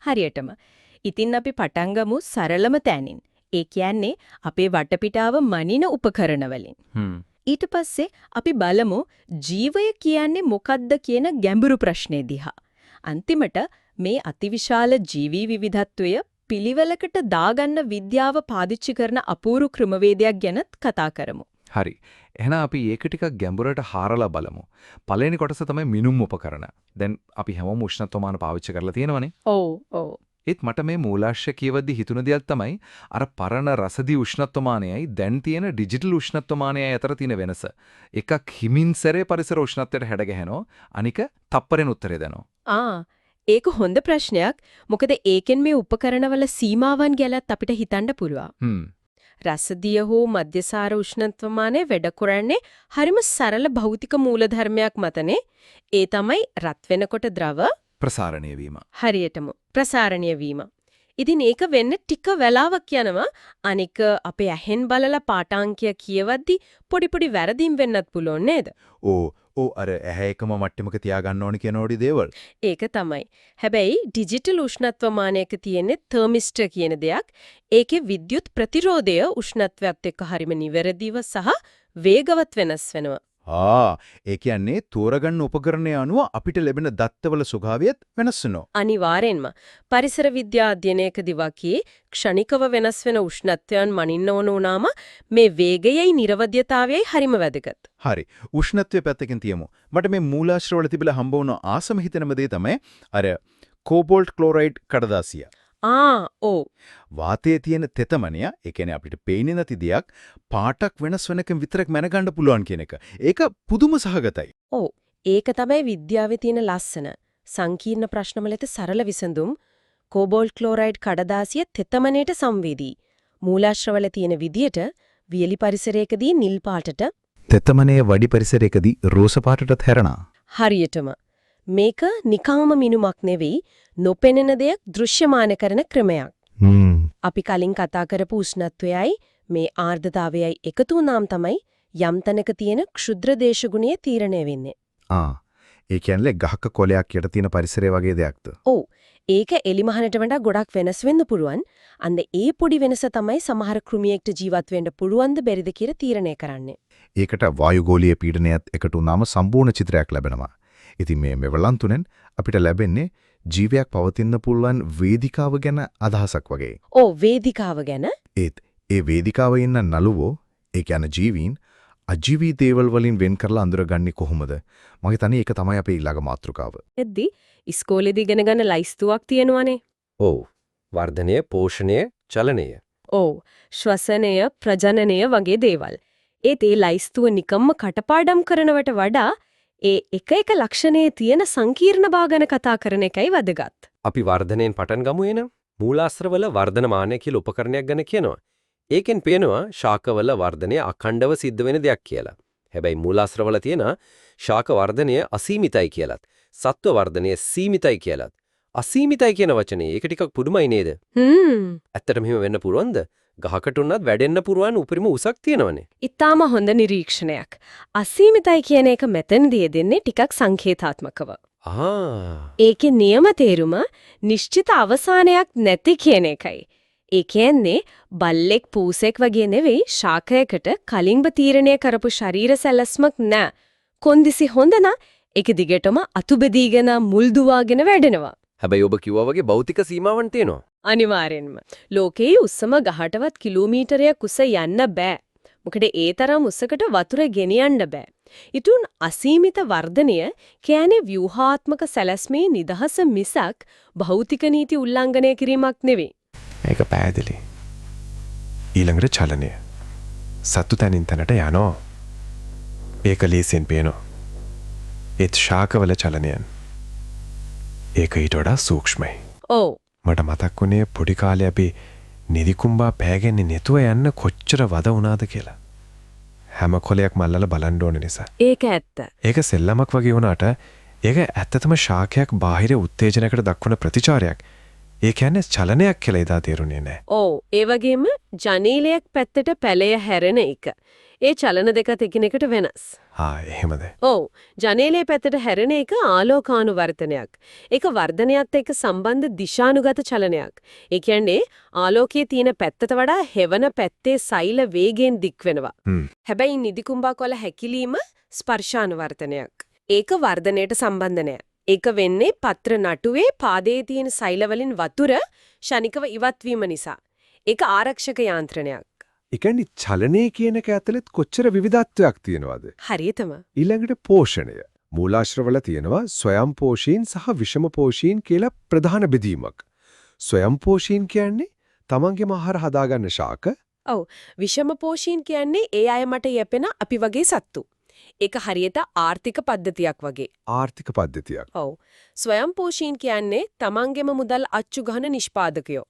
හරියටම. ඉතින් අපි පටන් ගමු සරලම තැනින්. ඒ කියන්නේ අපේ වටපිටාව මනින උපකරණ වලින්. ඊට පස්සේ අපි බලමු ජීවය කියන්නේ මොකක්ද කියන ගැඹුරු ප්‍රශ්නේ දිහා. අන්තිමට මේ අතිවිශාල ජීවි විවිධත්වය පිළිවෙලකට දාගන්න විද්‍යාව පාදිච්චි කරන අපූර්ව ක්‍රමවේදයක් ගැනත් කතා කරමු. හරි. එහෙනම් අපි ඒක ටිකක් ගැඹුරට හාරලා බලමු. පළවෙනි කොටස තමයි මිනුම් උපකරණ. දැන් අපි හැමෝම උෂ්ණත්වමාන පාවිච්චි කරලා තියෙනවනේ. ඔව්. ඒත් මට මේ මූලාශ්‍ය කියවද්දි හිතුණ දෙයක් තමයි අර පරණ රසදි උෂ්ණත්වමානයයි දැන් තියෙන ඩිජිටල් උෂ්ණත්වමානයයි අතර තියෙන වෙනස. එකක් හිමින් සැරේ පරිසර උෂ්ණත්වයට හැඩගැහෙනවා. අනික තප්පරෙන් උත්තරේ දෙනවා. ඒක හොඳ ප්‍රශ්නයක්. මොකද ඒකෙන් මේ උපකරණවල සීමාවන් ගැලත් අපිට හිතන්න පුළුවන්. රසදිය හෝ මධ්‍යසාර උෂ්ණත්වමානය වැඩ කරන්නේ හරිම සරල භෞතික මූලධර්මයක් මතනේ. ඒ තමයි රත් වෙනකොට ද්‍රව ප්‍රසාරණය වීම. හරියටම ප්‍රසාරණය වීම. ඉතින් ඒක වෙන්න ටික වෙලාවක් යනවා. අනික අපේ ඇහෙන් බලලා පාඨාංකය කියවද්දි පොඩි වැරදීම් වෙන්නත් පුළුවන් නේද? අර ඇහැ එකම මට්ටමක තියාගන්න ඕනි කියන ඕඩි දේවල්. ඒක තමයි. හැබැයි ඩිජිටල් උෂ්ණත්වමානයක තියෙන තර්මිස්ටර් කියන දෙයක් ඒකේ විද්‍යුත් ප්‍රතිරෝධය උෂ්ණත්වයත් එක්ක හරිම නිවැරදිව සහ වේගවත් වෙනස් වෙනවා. ඒ කියන්නේ තෝරගන්න උපකරණය අනුව අපිට ලැබෙන දත්තවල ස්වභාවයත් වෙනස් වෙනවා. අනිවාර්යෙන්ම. පරිසර විද්‍යා අධ්‍යයනයකදී වකී ක්ෂණිකව වෙනස් වෙන උෂ්ණත්වයන් මනින්න ඕන වුණාම මේ වේගයයි නිර්වද්‍යතාවයයි හරිම වැදගත්. හරි. උෂ්ණත්වයේ පැත්තකින් තියමු. මට මේ මූලාශ්‍රවල තිබිලා හම්බ වුණ ආසම හිතෙනම දේ තමයි අර කෝබෝල්ට් ක්ලෝරයිඩ් කඩදාසිය. වාතයේ තියෙන තෙතමනය, ඒ කියන්නේ අපිට පේන්නේ නැති දෙයක් පාටක් වෙනස් වෙනකම් විතරක් මැනගන්න පුළුවන් කියන එක. ඒක පුදුම සහගතයි. ඒක තමයි විද්‍යාවේ තියෙන ලස්සන. සංකීර්ණ ප්‍රශ්නවලට සරල විසඳුම්. කෝබෝල්ට් ක්ලෝරයිඩ් කඩදාසිය තෙතමනයට සංවේදී. මූලාශ්‍රවල තියෙන විදියට වියලි පරිසරයකදී නිල් පාටට, තෙතමනයේ වඩි පරිසරයකදී රෝස පාටටත් හැරෙනවා. හරියටම. මේක නිකාම මිනුමක් නෙවෙයි, නොපෙනෙන දෙයක් දෘශ්‍යමාන කරන ක්‍රමයක්. අපි කලින් කතා කරපු උෂ්ණත්වයයි මේ ආර්ද්‍රතාවයයි එකතු වුණාම තමයි යම් තැනක තියෙන ක්ෂුද්‍ර දේශගුණය තීරණය වෙන්නේ. ඒ කියන්නේ ගහක කොළයක් යට තියෙන පරිසරය වගේ දෙයක්ද? ඒක එලිමහනට වඩා ගොඩක් වෙනස් වෙන්න පුළුවන්. අන්න ඒ පොඩි වෙනස තමයි සමහර කෘමියෙක්ට ජීවත් වෙන්න පුළුවන්ද බැරිද කියලා තීරණය කරන්නේ. ඒකට වායුගෝලීය පීඩනයත් එකතු වුණාම සම්පූර්ණ චිත්‍රයක් ලැබෙනවා. ඉතින් මේ මෙවලන් තුනෙන් අපිට ලැබෙන්නේ ජීවයක් පවතින්න පුළුවන් වේදිකාව ගැන අදහසක් වගේ. වේදිකාව ගැන? ඒ වේදිකාවේ ඉන්න නළුවෝ, ඒ කියන්නේ ජීවීන් අජීවී දේවල් වලින් වෙන් කරලා අඳුරගන්නේ කොහොමද? මම හිතන්නේ ඒක තමයි අපේ ඊළඟ මාතෘකාව. එද්දි ඉස්කෝලේදී ඉගෙන ගන්න ලයිස්තුවක් තියෙනවනේ. වර්ධනය, පෝෂණය, චලනය. ශ්වසනය, ප්‍රජනනය වගේ දේවල්. ඒ ලයිස්තුව නිකම්ම කටපාඩම් කරනවට වඩා ඒ එක ලක්ෂණයේ තියෙන සංකීර්ණ භාග ගැන කතා කරන එකයි වැදගත්. අපි වර්ධනයෙන් පටන් ගමු එන. මූලාශ්‍රවල වර්ධනමානය කියලා උපකරණයක් ගැන කියනවා. ඒකෙන් පේනවා ශාකවල වර්ධනය අඛණ්ඩව සිද්ධ වෙන දෙයක් කියලා. හැබැයි මූලාශ්‍රවල තියෙන ශාක වර්ධනය අසීමිතයි කියලාත්, සත්ව වර්ධනය සීමිතයි කියලාත්. අසීමිතයි කියන වචනේ ඒක ටිකක් පුදුමයි නේද? ඇත්තටම මෙහෙම වෙන්න පුළුවන්ද? ගහකට උනත් වැඩෙන්න පුරුවන් උපරිම උසක් තියෙනවනේ. ඊටාම හොඳ නිරීක්ෂණයක්. අසීමිතයි කියන එක මෙතනදී දෙන්නේ ටිකක් සංකේතාත්මකව. ඒකේ නියම තේරුම නිශ්චිත අවසානයක් නැති කියන එකයි. ඒ කියන්නේ බල්ලෙක් පූසෙක් වගේ නෙවෙයි, ශාකයකට කලින්ම තීරණය කරපු ශරීර සැලැස්මක් නෑ. කොන්දිසි හොඳ නම් ඒක දිගටම අතුබෙදීගෙන මුල් දුවාගෙන වැඩෙනවා. හැබැයි ඔබ කිව්වා වගේ භෞතික සීමාවන් තියෙනවා. අනිවාර්යෙන්ම. ලෝකයේ උස්සම ගහටවත් කිලෝමීටරයක් උස යන්න බෑ. මොකද ඒ තරම් උසකට වතුර ගෙනියන්න බෑ. ඊටුන් අසීමිත වර්ධනය කියන්නේ ව්‍යුහාත්මක සැලැස්මේ නිදහස මිසක් භෞතික නීති උල්ලංඝනය කිරීමක් නෙවෙයි. ඒක පැහැදිලි. ඊළඟට චලනය. සතු තැනින් තැනට යනවා. ඒක ලේසියෙන් පේනවා. ඒත් ශාකවල චලනයන්. ඒක ඊට වඩා සූක්ෂමයි. මට මතක් වුණේ පොඩි කාලේ අපි නිදිකුම්බා පෑගෙන්නේ නැතුව යන්න කොච්චර වද වුණාද කියලා. හැම කොලයක් මල්ලලා බලන්න ඕන නිසා. ඒක ඇත්ත. ඒක සෙල්ලමක් වගේ වුණාට ඒක ඇත්තටම ශාකයක් බාහිර උත්තේජනයකට දක්වන ප්‍රතිචාරයක්. ඒ කියන්නේ චලනයක් කියලා එදා තේරුනේ නැහැ. ඒ වගේම ජනේලයක් පැත්තට පැලය හැරෙන එක. ඒ චලන දෙකත් එකිනෙකට වෙනස්. එහෙමද? ඔව්. ජනේලයේ පැත්තට හැරෙන එක ආලෝකානුවර්තනයක්. ඒක වර්ධනයත් එක්ක සම්බන්ධ දිශානුගත චලනයක්. ඒ කියන්නේ ආලෝකයේ තියෙන පැත්තට වඩා හෙවන පැත්තේ සෛල වේගයෙන් දික් වෙනවා. හැබැයි නිදිකුම්බක් වල හැකිලීම ස්පර්ශානුවර්තනයක්. ඒක වර්ධනයට සම්බන්ධ නෑ. ඒක වෙන්නේ පත්‍ර නටුවේ පාදයේ තියෙන සෛල වලින් වතුර ශනිකව ඉවත් වීම නිසා. ඒක ආරක්ෂක යාන්ත්‍රණයක්. ඒ කියන්නේ චලනයේ කියන එක ඇතුළත් කොච්චර විවිධත්වයක් තියෙනවද? හරියටම. ඊළඟට පෝෂණය. මූලාශ්‍රවල තියෙනවා ස්වයං පෝෂීන් සහ විෂම පෝෂීන් කියලා ප්‍රධාන බෙදීමක්. ස්වයං පෝෂීන් කියන්නේ තමන්ගේම ආහාර හදාගන්න ශාක. ඔව්. විෂම පෝෂීන් කියන්නේ ඒ අය මට යැපෙන අපි වගේ සත්තු. ඒක හරියට ආර්ථික පද්ධතියක් වගේ. ආර්ථික පද්ධතියක්. ඔව්. ස්වයං පෝෂීන් කියන්නේ තමන්ගේම මුදල් අච්චු ගන්න නිෂ්පාදකයෝ.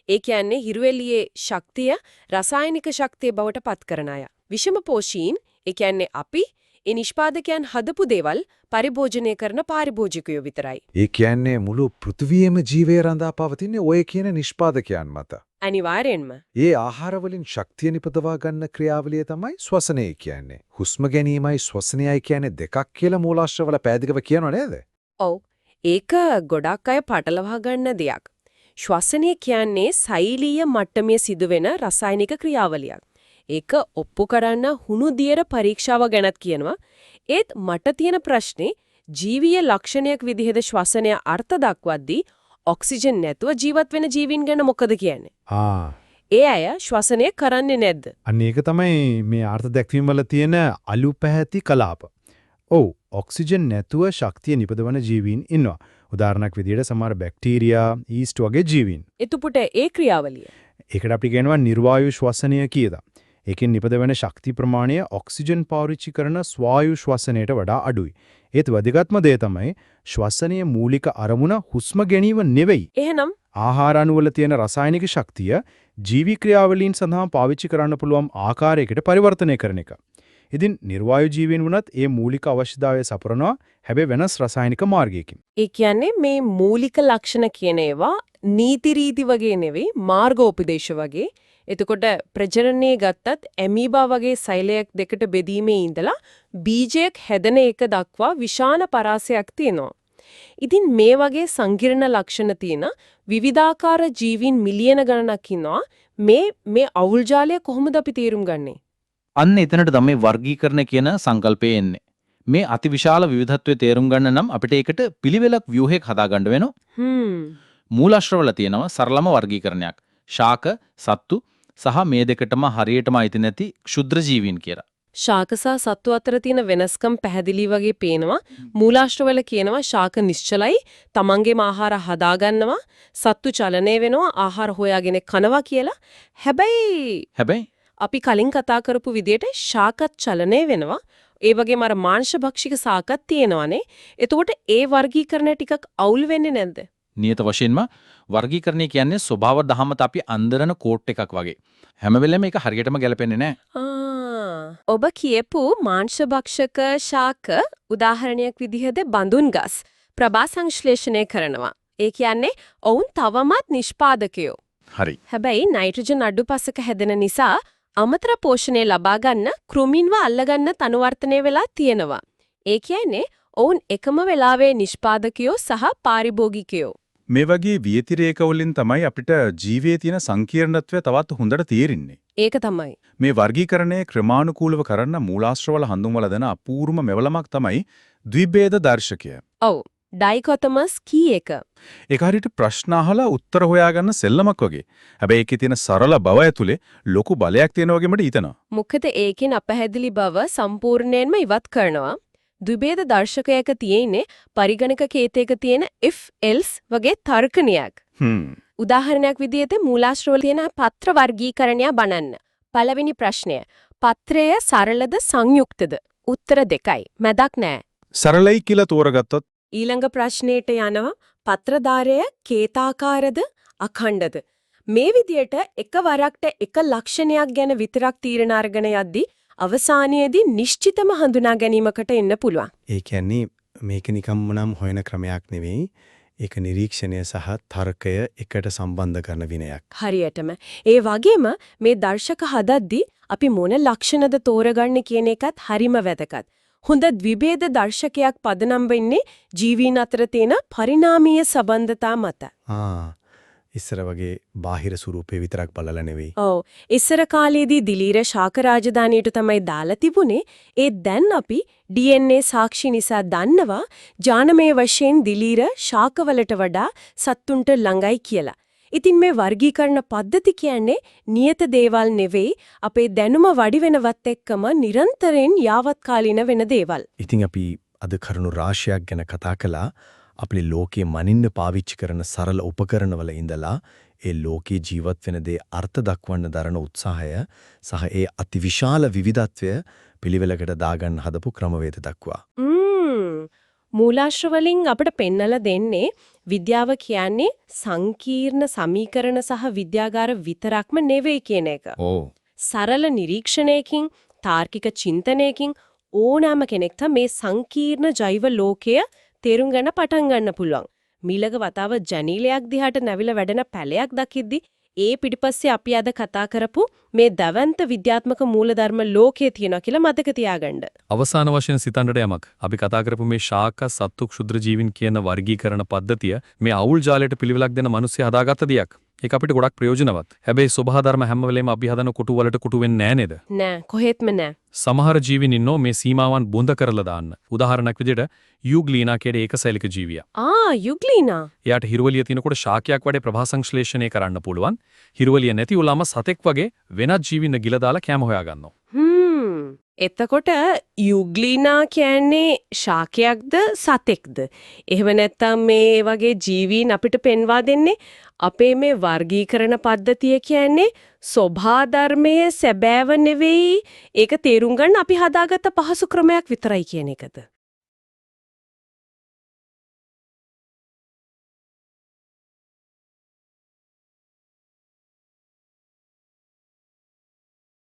ඒ කියන්නේ හිරුවෙලියේ ශක්තිය රසායනික ශක්තිය බවට පත් කරන අය. විෂම පෝෂීන් ඒ කියන්නේ අපි ඒ නිෂ්පාදකයන් හදපු දේවල් පරිභෝජනය කරන පාරිභෝජිකයෝ විතරයි. ඒ කියන්නේ මුළු පෘථිවියේම ජීවය රඳා පවතින්නේ ඔය කියන නිෂ්පාදකයන් මත. අනිවාර්යෙන්ම. ඒ ආහාර වලින් ශක්තිය නිපදවා ගන්න ක්‍රියාවලිය තමයි ශ්වසනය කියන්නේ. හුස්ම ගැනීමයි ශ්වසනයයි කියන්නේ දෙකක් කියලා මූලාශ්‍රවල පැහැදිලිව කියනව නේද? ඔව්. ඒක ගොඩක් අය පටලවා ගන්න දෙයක්. ශ්වසනය කියන්නේ සෛලීය මට්ටමේ සිදුවෙන රසායනික ක්‍රියාවලියක්. ඒක ඔප්පු කරන්න හුණු දියර පරීක්ෂාව ගැනත් කියනවා. ඒත් මට තියෙන ප්‍රශ්නේ ජීවීය ලක්ෂණයක් විදිහට ශ්වසනය අර්ථ දක්වද්දී ඔක්සිජන් නැතුව ජීවත් වෙන ජීවීන් ගැන මොකද කියන්නේ? ඒ අය ශ්වසනය කරන්නේ නැද්ද? අන්න ඒක තමයි මේ අර්ථ දැක්වීම වල තියෙන අලු පැහැති කලාප. ඔව්, ඔක්සිජන් නැතුව ශක්තිය නිපදවන ජීවීන් ඉන්නවා. උදාහරණයක් විදිහට සමහර බැක්ටීරියා, ඊස්ට් වගේ ජීවීන්. එතකොට ඒ ක්‍රියාවලිය. ඒකට අපි කියනවා නිර්වායු ශ්වසනය කියලා. ඒකෙන් නිපදවන ශක්ති ප්‍රමාණය ඔක්සිජන් පාවිච්චි කරන ස්වායු ශ්වසනයට වඩා අඩුයි. ඒත් වැදගත්ම දේ තමයි ශ්වසනයේ මූලික අරමුණ හුස්ම ගැනීම නෙවෙයි. එහෙනම් ආහාර අණු වල තියෙන රසායනික ශක්තිය ජීවි ක්‍රියාවලීන් සඳහා පාවිච්චි කරන්න පුළුවන් ආකාරයකට පරිවර්තනය කරන එක. ඉතින් නිර්වායු ජීවීන් වුණත් ඒ මූලික අවශ්‍යතාවය සපුරනවා, හැබැයි වෙනස් රසායනික මාර්ගයකින්. ඒ කියන්නේ මේ මූලික ලක්ෂණ කියන ඒවා නීති රීති වගේ නෙවෙයි, මාර්ගෝපදේශ වගේ. එතකොට ප්‍රජනනයේ ගත්තත් ඇමීබා වගේ සෛලයක් දෙකට බෙදීමේ ඉඳලා බීජයක් හැදෙන එක දක්වා විශාල පරාසයක් තියෙනවා. ඉතින් මේ වගේ සංකීර්ණ ලක්ෂණ තියෙන විවිධාකාර ජීවීන් මිලියන ගණනක් ඉන්නවා. මේ අවුල් ජාලය කොහොමද අපි තේරුම් ගන්නේ? අන්න එතනට තමයි වර්ගීකරණ කියන සංකල්පය එන්නේ. මේ අතිවිශාල විවිධත්වයේ තේරුම් ගන්න නම් අපිට ඒකට පිළිවෙලක් ව්‍යුහයක් හදාගන්න වෙනවා. මූලාශ්‍රවල තියෙනවා සරලම වර්ගීකරණයක්. ශාක, සත්තු සහ මේ දෙකටම හරියටම අයිති නැති ක්ෂුද්‍ර ජීවීන් කියලා. ශාක සහ සත්තු අතර තියෙන වෙනස්කම් පැහැදිලි වගේ පේනවා. මූලාශ්‍රවල කියනවා ශාක නිශ්චලයි, තමන්ගේම ආහාර හදාගන්නවා, සත්තු චලනය වෙනවා, ආහාර හොයාගෙන කනවා කියලා. හැබැයි අපි කලින් කතා කරපු විදිහට ශාකත් චලනය වෙනවා. ඒ වගේම අර මාංශභක්ෂික ශාකත් තියෙනවානේ. එතකොට ඒ වර්ගීකරණ ටිකක් අවුල් වෙන්නේ නැද්ද? නියත වශයෙන්ම වර්ගීකරණය කියන්නේ ස්වභාව දහමත අපි අන්දරන කෝට් එකක් වගේ. හැම වෙලෙම ඒක හරියටම ගැලපෙන්නේ නැහැ. ඔබ කියපු මාංශභක්ෂක ශාක උදාහරණයක් විදිහට බඳුන් ගස් ප්‍රභා සංශ්ලේෂණය කරනවා. ඒ කියන්නේ ඔවුන් තවමත් නිෂ්පාදකයෝ. හරි. හැබැයි නයිට්‍රජන් අඩුපසක හැදෙන නිසා අමතර පෝෂණය ලබා ගන්න කෘමීන්ව අල්ලගන්න තනුවර්තනය වෙලා තියෙනවා. ඒ කියන්නේ ඔවුන් එකම වෙලාවේ නිෂ්පාදකයෝ සහ පාරිභෝගිකයෝ. මේ වගේ වියතිරේක වලින් තමයි අපිට ජීවයේ තියෙන සංකීර්ණත්වය තවත් හොඳට තේරෙන්නේ. ඒක තමයි. මේ වර්ගීකරණය ක්‍රමානුකූලව කරන්න මූලාශ්‍රවල හඳුන්වලා දෙන අපූර්වම මෙවලමක් තමයි ද්විභේද දර්ශකය. ඔව්. ඩයිකොටමස් කී එක. ඒක හරියට ප්‍රශ්න අහලා උත්තර හොයාගන්න සෙල්ලමක් වගේ. හැබැයි ඒකේ තියෙන සරල බව ඇතුලේ ලොකු බලයක් තියෙනවා වගේ මට හිතෙනවා. මොකද ඒකෙන් අපහැදිලි බව සම්පූර්ණයෙන්ම ඉවත් කරනවා. ද්විභේද දර්ශකයක තියෙන්නේ පරිගණක කේතයක තියෙන if else වගේ තර්කණයක්. උදාහරණයක් විදිහට මූලාශ්‍රවල තියෙන පත්‍ර වර්ගීකරණය බලන්න. පළවෙනි ප්‍රශ්නය. පත්‍රය සරලද සංයුක්තද? උත්තර දෙකයි. මැදක් නැහැ. සරලයි කියලා තෝරගත්තොත් ඊළඟ ප්‍රශ්නෙට යනවා පත්‍රධාරය කේතාකාරද අඛණ්ඩද? මේ විදියට එකවරකට එක ලක්ෂණයක් ගැන විතරක් තීරණ අරගෙන යද්දී අවසානයේදී නිශ්චිතම හඳුනා ගැනීමකට එන්න පුළුවන්. ඒ කියන්නේ මේක නිකම්ම නම් හොයන ක්‍රමයක් නෙවෙයි. ඒක නිරීක්ෂණය සහ තර්කය එකට සම්බන්ධ කරන විනයක්. හරියටම. ඒ වගේම මේ දර්ශක හදද්දී අපි මොන ලක්ෂණද තෝරගන්නේ කියන එකත් හරිම වැදගත්. හොඳ ද්විභේද දර්ශකයක් පදනම් වෙන්නේ ජීවීන් අතර තියෙන පරිණාමීය සම්බන්ධතා මත. ඉස්සර වගේ බාහිර ස්වරූපේ විතරක් බලලා නෙවෙයි. ඔව්. ඉස්සර කාලේදී දිලීර ශාක රාජධානියට තමයි දාලා තිබුණේ. ඒ දැන් අපි DNA සාක්ෂි නිසා දන්නවා ජානමය වශයෙන් දිලීර ශාකවලට වඩා සත්තුන්ට ළඟයි කියලා. ඉතින් මේ වර්ගීකරණ පද්ධති කියන්නේ නියත දේවල් නෙවෙයි අපේ දැනුම වැඩි වෙනවත් එක්කම නිරන්තරයෙන් යාවත්කාලින වෙන දේවල්. ඉතින් අපි අද කරුණු රාශියක් ගැන කතා කළා. අපේ ලෝකයේ මනින්න පාවිච්චි කරන සරල උපකරණවල ඉඳලා ඒ ලෝකයේ ජීවත් වෙන දේ අර්ථ දක්වන්න දරන උත්සාහය සහ ඒ අතිවිශාල විවිධත්වය පිළිවෙලකට දාගන්න හදපු ක්‍රමවේද දක්වා. මූලාශ්‍ර වලින් අපිට පෙන්නලා දෙන්නේ විද්‍යාව කියන්නේ සංකීර්ණ සමීකරණ සහ විද්‍යාගාර විතරක්ම නෙවෙයි කියන එක. සරල නිරීක්ෂණයකින් තාර්කික චින්තනයකින් ඕනෑම කෙනෙක්ට මේ සංකීර්ණ ජෛව ලෝකය තේරුම් ගන්න පටන් ගන්න පුළුවන්. මීළඟ වතාව ජනීලයක් දිහාට නැවිලා වැඩෙන පැලයක් දකිද්දි ඒ පිටිපස්සේ අපි අද කතා කරපු මේ දවන්ත විද්‍යාත්මක මූලධර්ම ලෝකයේ තියෙනවා කියලා මතක තියාගන්න. අවසාන වශයෙන් සිතන්නට යමක්. අපි කතා කරපු මේ ශාක සත්තු ක්ෂුද්‍ර ජීවින් කියන වර්ගීකරණ පද්ධතිය මේ අවුල් ජාලයට පිළිවෙලක් දෙන මිනිස්සු හදාගත්ත දෙයක්. ඒක අපිට ගොඩක් ප්‍රයෝජනවත්. හැබැයි සබහා ධර්ම හැම වෙලේම අපි හදන කොටු වලට කොටු වෙන්නේ නෑ නේද? නෑ කොහෙත්ම නෑ. සමහර ජීවින් ඉන්නෝ මේ සීමාවන් බොඳ කරලා දාන්න. උදාහරණයක් විදිහට යුග්ලීනා කියන ඒකසෛලික ජීවියා. යුග්ලීනා. එයාට හිරුවලිය තියෙනකොට ශාකයක් වඩේ ප්‍රභා සංශ්ලේෂණය කරන්න පුළුවන්. හිරුවලිය නැති උලාම සතෙක් වගේ වෙනත් ජීවින්න ගිල දාලා කැම හොයා ගන්නවා. එතකොට යුග්ලීනා කියන්නේ ශාකයක්ද සතෙක්ද? එහෙම නැත්නම් මේ වගේ ජීවීන් අපිට පෙන්වා දෙන්නේ අපේ මේ වර්ගීකරණ පද්ධතිය කියන්නේ සබහා ධර්මයේ සැබෑව නෙවෙයි ඒක තේරුම් ගන්න අපි හදාගත්ත පහසු ක්‍රමයක් විතරයි කියන එකද?